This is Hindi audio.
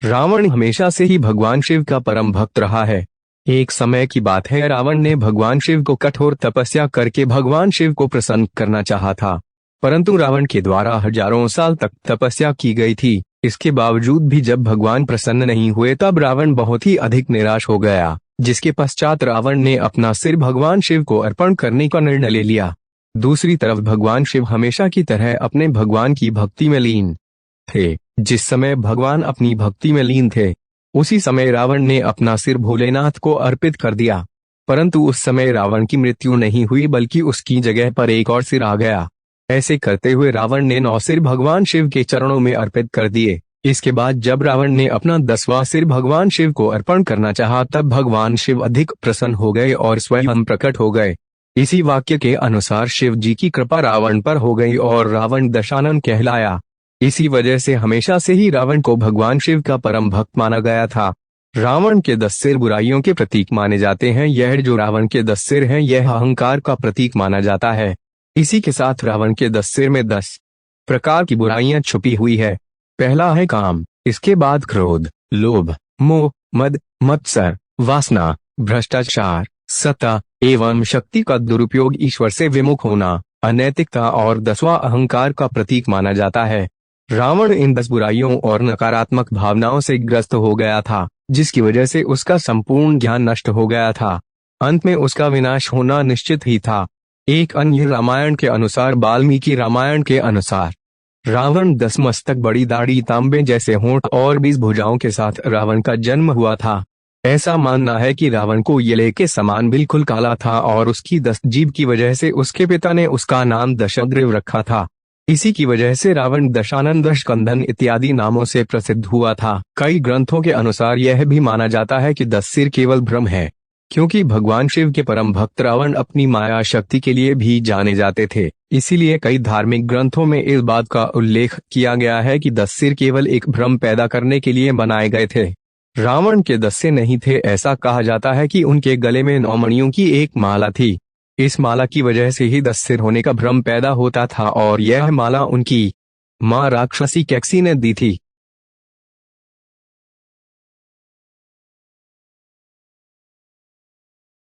रावण हमेशा से ही भगवान शिव का परम भक्त रहा है। एक समय की बात है, रावण ने भगवान शिव को कठोर तपस्या करके भगवान शिव को प्रसन्न करना चाहा था, परंतु रावण के द्वारा हजारों साल तक तपस्या की गई थी। इसके बावजूद भी जब भगवान प्रसन्न नहीं हुए तब रावण बहुत ही अधिक निराश हो गया, जिसके पश्चात रावण ने अपना सिर भगवान शिव को अर्पण करने का निर्णय ले लिया। दूसरी तरफ भगवान शिव हमेशा की तरह अपने भगवान की भक्ति में लीन थे। जिस समय भगवान अपनी भक्ति में लीन थे, उसी समय रावण ने अपना सिर भोलेनाथ को अर्पित कर दिया, परंतु उस समय रावण की मृत्यु नहीं हुई, बल्कि उसकी जगह पर एक और सिर आ गया। ऐसे करते हुए रावण ने 9 सिर भगवान शिव के चरणों में अर्पित कर दिए। इसके बाद जब रावण ने अपना 10वां सिर भगवान शिव को अर्पण करना चाहा, तब भगवान शिव अधिक प्रसन्न हो गए और स्वयं प्रकट हो गए। इसी वाक्य के अनुसार शिव जी की कृपा रावण पर हो गई और रावण दशानन कहलाया। इसी वजह से हमेशा से ही रावण को भगवान शिव का परम भक्त माना गया था। रावण के 10 सिर बुराइयों के प्रतीक माने जाते हैं। यह जो रावण के 10 सिर हैं, यह अहंकार का प्रतीक माना जाता है। इसी के साथ रावण के 10 सिर में 10 प्रकार की बुराइयां छुपी हुई है। पहला है काम, इसके बाद क्रोध, लोभ, मोह, मद, मत्सर, वासना, भ्रष्टाचार, सत्ता एवं शक्ति का दुरुपयोग, ईश्वर से विमुख होना, अनैतिकता और 10वां अहंकार का प्रतीक माना जाता है। रावण इन 10 बुराइयों और नकारात्मक भावनाओं से ग्रस्त हो गया था, जिसकी वजह से उसका संपूर्ण ज्ञान नष्ट हो गया था। अंत में उसका विनाश होना निश्चित ही था। एक अन्य रामायण के अनुसार, वाल्मीकि रामायण के अनुसार, रावण 10 मस्तक, बड़ी दाढ़ी, तांबे जैसे होंठ और 20 भुजाओं के साथ रावण का जन्म हुआ था। ऐसा मानना है कि रावण को येले के समान बिल्कुल काला था और उसकी 10 जीभ की वजह से उसके पिता ने उसका नाम दशग्रीव रखा था। इसी की वजह से रावण दशानन, दशकंदन इत्यादि नामों से प्रसिद्ध हुआ था। कई ग्रंथों के अनुसार यह भी माना जाता है कि 10 सिर केवल भ्रम है, क्योंकि भगवान शिव के परम भक्त रावण अपनी माया शक्ति के लिए भी जाने जाते थे। इसीलिए कई धार्मिक ग्रंथों में इस बात का उल्लेख किया गया है कि 10 सिर केवल एक भ्रम पैदा करने के लिए बनाए गए थे। रावण के 10 सिर नहीं थे। ऐसा कहा जाता है कि उनके गले में 9 मणियों की एक माला थी। इस माला की वजह से ही 10 सिर होने का भ्रम पैदा होता था और यह माला उनकी मां राक्षसी कैकसी ने दी थी।